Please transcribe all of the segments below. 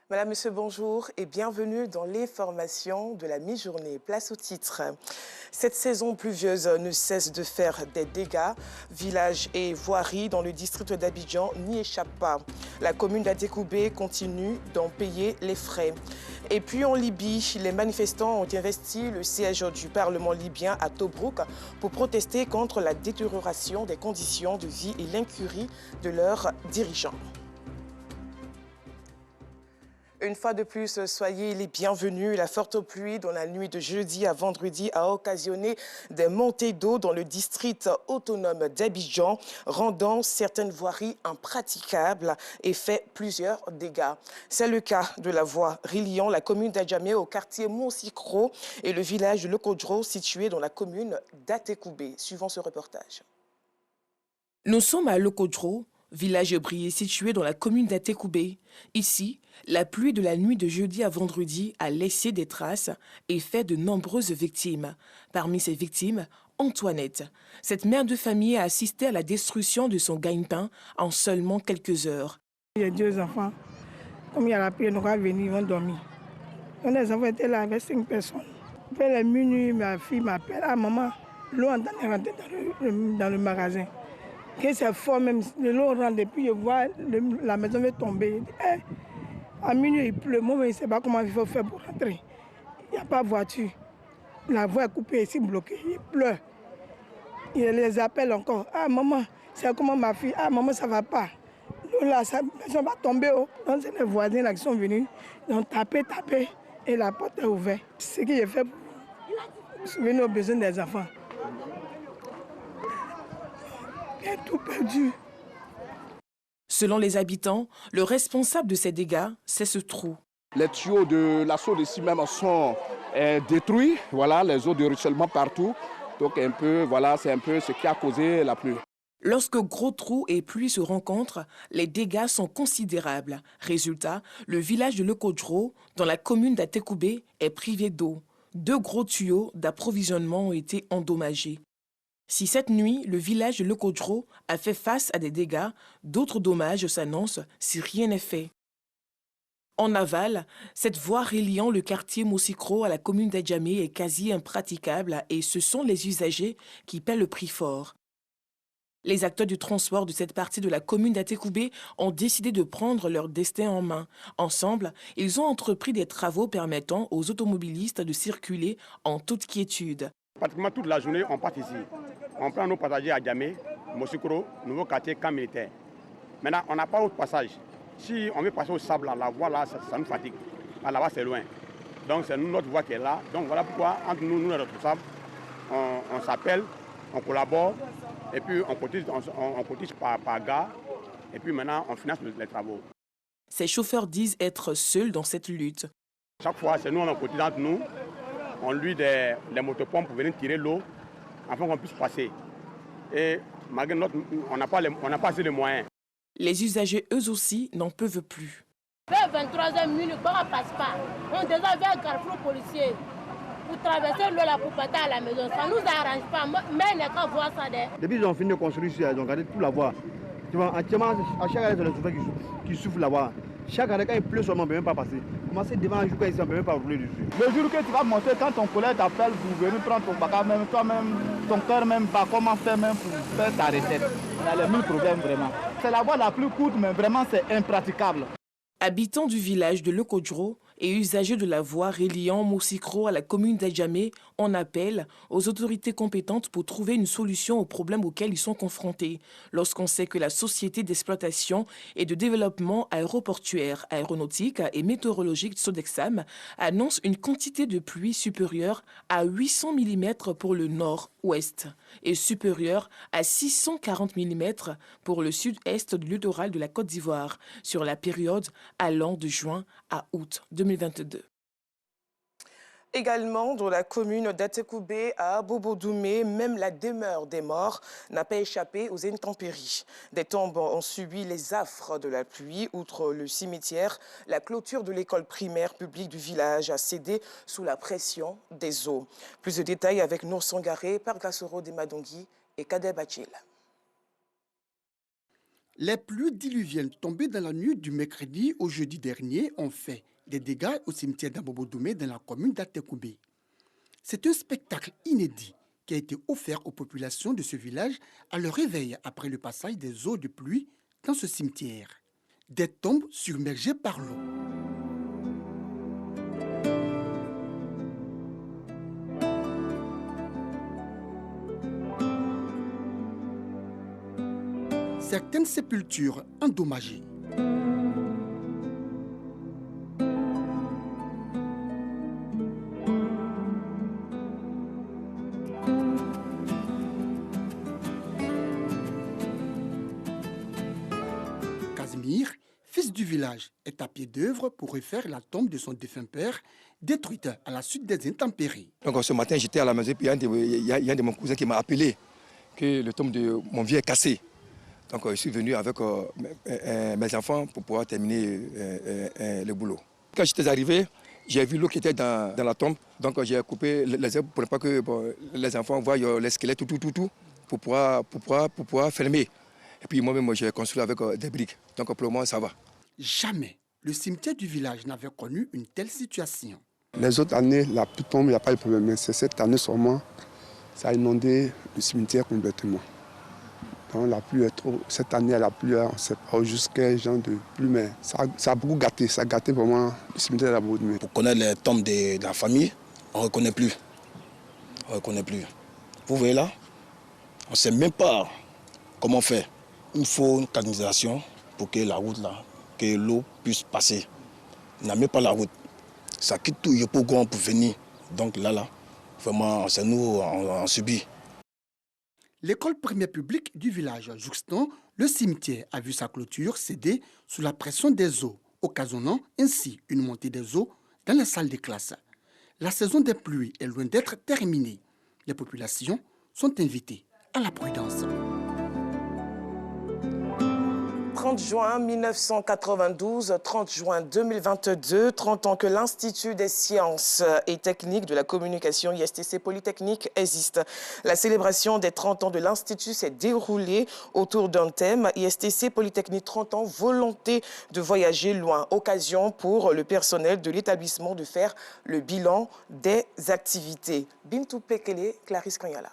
Madame, Monsieur, bonjour et bienvenue dans l'information de la mi-journée. Place au titre. Cette saison pluvieuse ne cesse de faire des dégâts. Villages et voiries dans le district d'Abidjan n'y échappent pas. La commune d'Atekoubé continue d'en payer les frais. Et puis en Libye, les manifestants ont investi le siège du Parlement libyen à Tobrouk pour protester contre la détérioration des conditions de vie et l'incurie de leurs dirigeants. Une fois de plus, soyez les bienvenus. La forte pluie dans la nuit de jeudi à vendredi a occasionné des montées d'eau dans le district autonome d'Abidjan, rendant certaines voiries impraticables et fait plusieurs dégâts. C'est le cas de la voie reliant la commune d'Adjamé au quartier Monsikro et le village de Lokodro situé dans la commune d'Atekoubé. Suivant ce reportage. Nous sommes à Lokodro, village brié situé dans la commune d'Atekoubé. Ici, la pluie de la nuit de jeudi à vendredi a laissé des traces et fait de nombreuses victimes. Parmi ces victimes, Antoinette. Cette mère de famille a assisté à la destruction de son gagne-pain en seulement quelques heures. Il y a 2 enfants. Comme il y a la pluie, nous allons venir, ils vont dormir. On les enfants étaient là avec 5 personnes. Après la minuit, ma fille m'appelle. Ah maman, l'eau est rentrée dans le magasin. Que c'est fort même, l'eau rentre et puis je vois la maison va tomber. À minuit il pleut, moi je ne sais pas comment il faut faire pour rentrer. Il n'y a pas de voiture. La voie est coupée ici, bloquée, il pleut. Il les appelle encore. Ah maman, c'est comment ma fille? Ah maman, ça ne va pas. L'eau là, sa maison va tomber. Oh. Donc c'est les voisins là qui sont venus, ils ont tapé, et la porte est ouverte. C'est ce que j'ai fait pour souvenir aux besoins des enfants. Et tout perdu. Selon les habitants, le responsable de ces dégâts, c'est ce trou. Les tuyaux de l'assaut de Simem sont détruits, voilà, les eaux de ruissellement partout. Donc c'est un peu ce qui a causé la pluie. Lorsque gros trous et pluie se rencontrent, les dégâts sont considérables. Résultat, le village de Lokodro, dans la commune d'Atekoubé, est privé d'eau. 2 gros tuyaux d'approvisionnement ont été endommagés. Si cette nuit, le village de Lokodro a fait face à des dégâts, d'autres dommages s'annoncent si rien n'est fait. En aval, cette voie reliant le quartier Monsikro à la commune d'Adjamé est quasi impraticable et ce sont les usagers qui paient le prix fort. Les acteurs du transport de cette partie de la commune d'Atekoubé ont décidé de prendre leur destin en main. Ensemble, ils ont entrepris des travaux permettant aux automobilistes de circuler en toute quiétude. Pratiquement toute la journée, on part ici. On prend nos passagers à Djamé, Monsikro, nouveau quartier, camp militaire. Maintenant, on n'a pas autre passage. Si on veut passer au sable, la voie là, ça nous fatigue. Là-bas, c'est loin. Donc, c'est notre voie qui est là. Donc, voilà pourquoi, entre nous et notre sable, on s'appelle, on collabore, et puis on cotise par gare, et puis maintenant, on finance les travaux. Ces chauffeurs disent être seuls dans cette lutte. Chaque fois, c'est nous, on cotise entre nous. On lui des motopompes pour venir tirer l'eau afin qu'on puisse passer. Et malgré on n'a pas assez de moyens. Les usagers, eux aussi, n'en peuvent plus. Vers 23h minutes, on ne passe pas. On est déjà vers le carrefour policier pour traverser l'eau là pour partir à la maison. Ça ne nous arrange pas, mais on n'est qu'à voir ça. Depuis qu'ils ont fini de construire ici, ils ont gardé toute la voie. Tu vois, actuellement, à chaque année, c'est les chauffeurs qui souffrent la voie. Chaque année, quand il pleut, on ne peut même pas passer. Commencer devant un jour, quand ici, on ne peut même pas rouler dessus. Le jour que tu vas monter, quand ton collègue t'appelle pour venir prendre ton bagage, même toi-même, ton cœur même pas comment faire même pour faire ta recette. Il y a les 1000 problèmes vraiment. C'est la voie la plus courte, mais vraiment c'est impraticable. Habitants du village de Lokodro et usagers de la voie reliant Monsikro à la commune d'Adjamé, on appelle aux autorités compétentes pour trouver une solution aux problèmes auxquels ils sont confrontés. Lorsqu'on sait que la société d'exploitation et de développement aéroportuaire, aéronautique et météorologique Sodexam annonce une quantité de pluie supérieure à 800 mm pour le nord-ouest et supérieure à 640 mm pour le sud-est du littoral de la Côte d'Ivoire sur la période allant de juin à août 2022. Également, dans la commune d'Atekoubé, à Bobo-Doumé, même la demeure des morts n'a pas échappé aux intempéries. Des tombes ont subi les affres de la pluie. Outre le cimetière, la clôture de l'école primaire publique du village a cédé sous la pression des eaux. Plus de détails avec Nour Sangaré, Pargasoro Demadongui et Kadeb Achil. Les pluies diluviennes tombées dans la nuit du mercredi au jeudi dernier ont fait des dégâts au cimetière d'Abobo-Doumé dans la commune d'Atekoubé. C'est un spectacle inédit qui a été offert aux populations de ce village à leur réveil après le passage des eaux de pluie dans ce cimetière. Des tombes submergées par l'eau. Certaines sépultures endommagées. Casimir, fils du village, est à pied d'œuvre pour refaire la tombe de son défunt père, détruite à la suite des intempéries. Donc ce matin, j'étais à la maison, puis il y a un de mes cousins qui m'a appelé que le tombe de mon vieux est cassé. Donc je suis venu avec mes enfants pour pouvoir terminer le boulot. Quand j'étais arrivé, j'ai vu l'eau qui était dans la tombe. Donc j'ai coupé les herbes pour ne pas que les enfants voient les squelettes, tout, pour pouvoir fermer. Et puis moi-même, j'ai construit avec des briques. Donc pour le moment, ça va. Jamais le cimetière du village n'avait connu une telle situation. Les autres années, la pluie tombe, il n'y a pas de problème. Mais c'est cette année seulement, ça a inondé le cimetière complètement. Donc la pluie est trop. Cette année, la pluie, on ne sait pas jusqu'à genre de pluie, mais ça a beaucoup gâté. Ça a gâté vraiment le cimetière d'Abobo-Doumé. Pour connaître les tombes de la famille, on ne reconnaît plus. On ne reconnaît plus. Vous voyez là, on ne sait même pas comment faire. Il faut une canalisation pour que la route là, que l'eau puisse passer. On n'a même pas la route. Ça quitte tout Yopogon pour venir. Donc là, vraiment, c'est nous, on subit. L'école primaire publique du village jouxtant le cimetière a vu sa clôture céder sous la pression des eaux, occasionnant ainsi une montée des eaux dans les salles de classe. La saison des pluies est loin d'être terminée. Les populations sont invitées à la prudence. 30 juin 1992, 30 juin 2022, 30 ans que l'Institut des sciences et techniques de la communication ISTC Polytechnique existe. La célébration des 30 ans de l'Institut s'est déroulée autour d'un thème ISTC Polytechnique 30 ans, volonté de voyager loin. Occasion pour le personnel de l'établissement de faire le bilan des activités. Bintou Pekele, Clarisse Kanyala.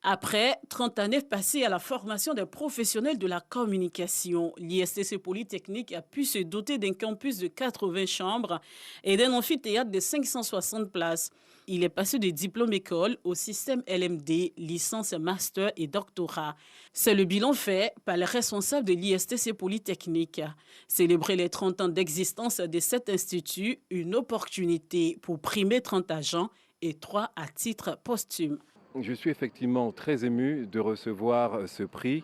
Après 30 années passées à la formation des professionnels de la communication, l'ISTC Polytechnique a pu se doter d'un campus de 80 chambres et d'un amphithéâtre de 560 places. Il est passé de diplôme école au système LMD, licence, master et doctorat. C'est le bilan fait par les responsables de l'ISTC Polytechnique. Célébrer les 30 ans d'existence de cet institut, une opportunité pour primer 30 agents et 3 à titre posthume. Je suis effectivement très ému de recevoir ce prix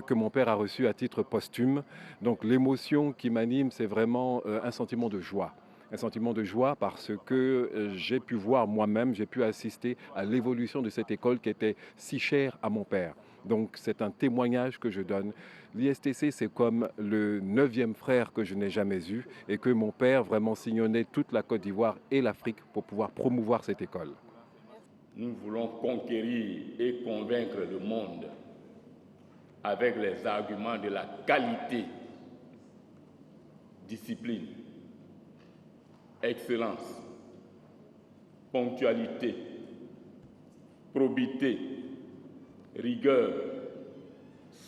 que mon père a reçu à titre posthume. Donc l'émotion qui m'anime, c'est vraiment un sentiment de joie. Un sentiment de joie parce que j'ai pu voir moi-même, j'ai pu assister à l'évolution de cette école qui était si chère à mon père. Donc c'est un témoignage que je donne. L'ISTC, c'est comme le 9e frère que je n'ai jamais eu et que mon père vraiment sillonnait toute la Côte d'Ivoire et l'Afrique pour pouvoir promouvoir cette école. Nous voulons conquérir et convaincre le monde avec les arguments de la qualité, discipline, excellence, ponctualité, probité, rigueur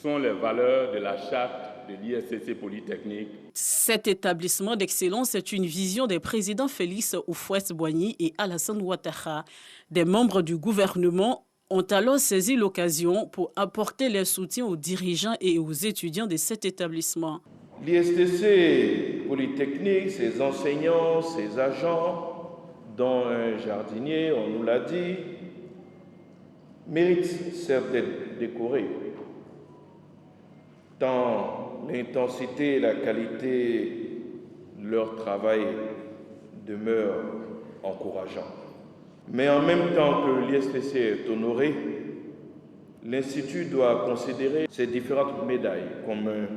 sont les valeurs de la charte de l'ISTC Polytechnique. Cet établissement d'excellence est une vision des présidents Félix Houphouët-Boigny et Alassane Ouattara. Des membres du gouvernement ont alors saisi l'occasion pour apporter leur soutien aux dirigeants et aux étudiants de cet établissement. L'ISTC Polytechnique, ses enseignants, ses agents, dont un jardinier, on nous l'a dit, méritent certes d'être décorés. Tant l'intensité et la qualité de leur travail demeurent encourageants. Mais en même temps que l'ISTC est honoré, l'Institut doit considérer ces différentes médailles comme un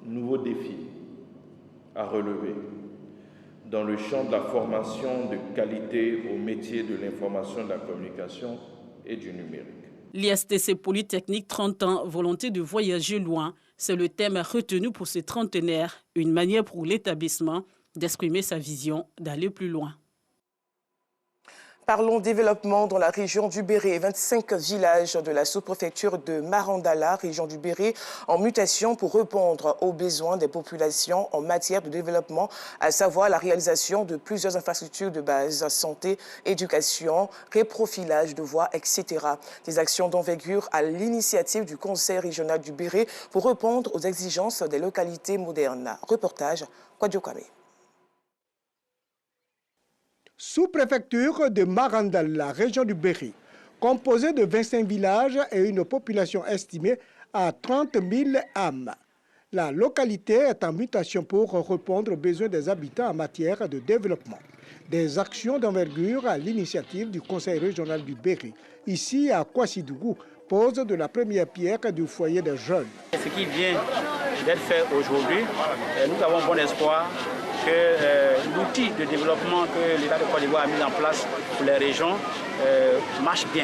nouveau défi à relever dans le champ de la formation de qualité au métier de l'information, de la communication et du numérique. L'ISTC Polytechnique 30 ans, volonté de voyager loin, c'est le thème retenu pour ces trentenaires, une manière pour l'établissement d'exprimer sa vision, d'aller plus loin. Parlons développement dans la région du Béret. 25 villages de la sous-préfecture de Marandala, région du Béret, en mutation pour répondre aux besoins des populations en matière de développement, à savoir la réalisation de plusieurs infrastructures de base, santé, éducation, réprofilage de voies, etc. Des actions d'envergure à l'initiative du Conseil régional du Béret pour répondre aux exigences des localités modernes. Reportage, Kwadjo Kwame. Sous-préfecture de Marandala, région du Béret, composée de 25 villages et une population estimée à 30 000 âmes. La localité est en mutation pour répondre aux besoins des habitants en matière de développement. Des actions d'envergure à l'initiative du Conseil régional du Béret, ici à Kouassidougou, pose de la première pierre du foyer des jeunes. Ce qui vient d'être fait aujourd'hui, nous avons bon espoir que l'outil de développement que l'État de Côte d'Ivoire a mis en place pour les régions marche bien.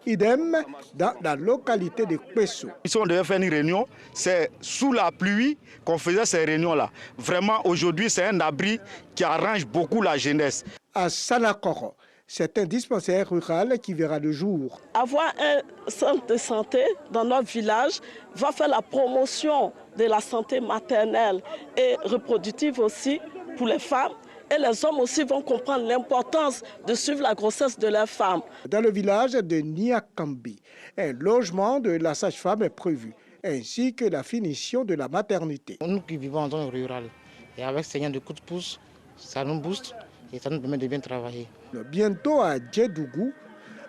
Idem dans la localité de Kwesso. Si on devait faire une réunion, c'est sous la pluie qu'on faisait ces réunions-là. Vraiment, aujourd'hui, c'est un abri qui arrange beaucoup la jeunesse. À Sanakoro, c'est un dispensaire rural qui verra le jour. Avoir un centre de santé dans notre village va faire la promotion de la santé maternelle et reproductive aussi pour les femmes. Et les hommes aussi vont comprendre l'importance de suivre la grossesse de leurs femmes. Dans le village de Niakambi, un logement de la sage-femme est prévu, ainsi que la finition de la maternité. Nous qui vivons en zone rurale, et avec ce genre de coups de pouce, ça nous booste et ça nous permet de bien travailler. Bientôt à Djedougou,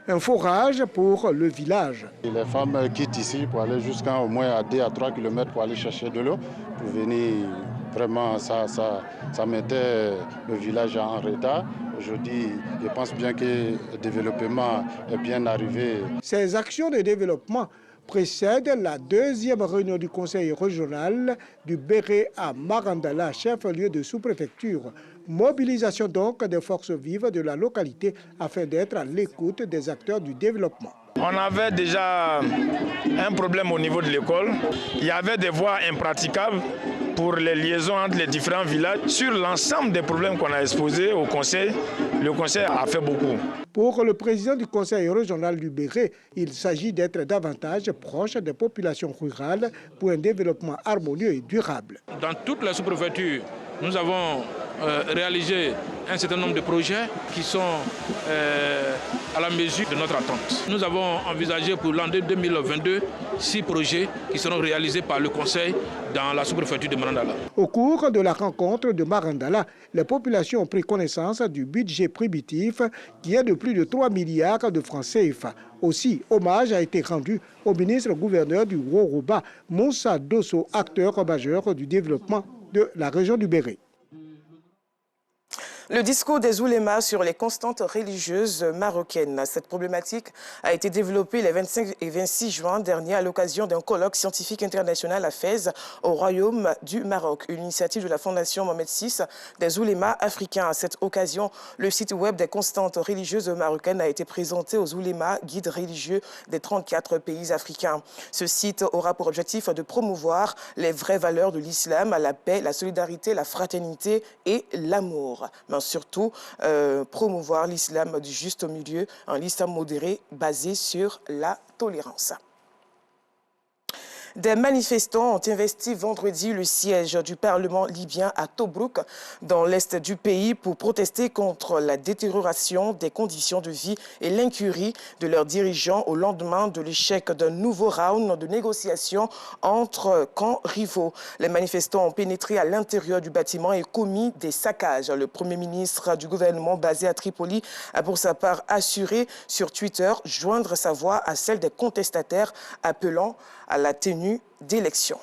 un forage pour le village. Les femmes quittent ici pour aller jusqu'à au moins à 2 à 3 km pour aller chercher de l'eau, pour venir. Vraiment, ça mettait le village en retard. Aujourd'hui, je pense bien que le développement est bien arrivé. Ces actions de développement précèdent la deuxième réunion du Conseil régional du Béret à Marandala, chef-lieu de sous-préfecture. Mobilisation donc des forces vives de la localité afin d'être à l'écoute des acteurs du développement. On avait déjà un problème au niveau de l'école. Il y avait des voies impraticables pour les liaisons entre les différents villages. Sur l'ensemble des problèmes qu'on a exposés au Conseil, le Conseil a fait beaucoup. Pour le président du Conseil régional du Béret, il s'agit d'être davantage proche des populations rurales pour un développement harmonieux et durable. Dans toute la sous-préfecture, nous avons réalisé un certain nombre de projets qui sont à la mesure de notre attente. Nous avons envisagé pour l'année 2022 6 projets qui seront réalisés par le Conseil dans la sous-préfecture de Marandala. Au cours de la rencontre de Marandala, les populations ont pris connaissance du budget prohibitif qui est de plus de 3 milliards de francs CFA. Aussi, hommage a été rendu au ministre-gouverneur du Woroba, Moussa Dosso, acteur majeur du développement de la région du Béret. Le discours des oulémas sur les constantes religieuses marocaines. Cette problématique a été développée les 25 et 26 juin dernier à l'occasion d'un colloque scientifique international à Fès, au Royaume du Maroc. Une initiative de la Fondation Mohamed VI des oulémas africains. À cette occasion, le site web des constantes religieuses marocaines a été présenté aux oulémas, guides religieux des 34 pays africains. Ce site aura pour objectif de promouvoir les vraies valeurs de l'islam, la paix, la solidarité, la fraternité et l'amour. Surtout promouvoir l'islam du juste milieu, un islam modéré basé sur la tolérance. Des manifestants ont investi vendredi le siège du Parlement libyen à Tobrouk, dans l'est du pays, pour protester contre la détérioration des conditions de vie et l'incurie de leurs dirigeants au lendemain de l'échec d'un nouveau round de négociations entre camps rivaux. Les manifestants ont pénétré à l'intérieur du bâtiment et commis des saccages. Le Premier ministre du gouvernement basé à Tripoli a pour sa part assuré sur Twitter joindre sa voix à celle des contestataires appelant à la tenue d'élections.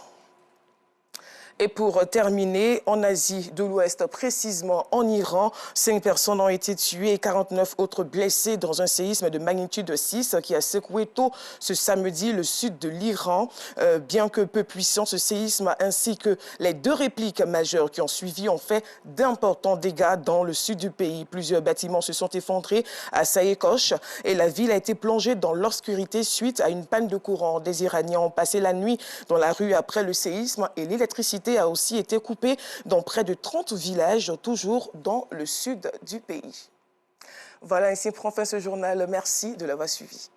Et pour terminer, en Asie de l'Ouest, précisément en Iran, 5 personnes ont été tuées et 49 autres blessées dans un séisme de magnitude 6 qui a secoué tôt ce samedi le sud de l'Iran. Bien que peu puissant, ce séisme ainsi que les 2 répliques majeures qui ont suivi ont fait d'importants dégâts dans le sud du pays. Plusieurs bâtiments se sont effondrés à Saïkosh et la ville a été plongée dans l'obscurité suite à une panne de courant. Des Iraniens ont passé la nuit dans la rue après le séisme et l'électricité a aussi été coupée dans près de 30 villages, toujours dans le sud du pays. Voilà, ainsi prend fin ce journal. Merci de l'avoir suivi.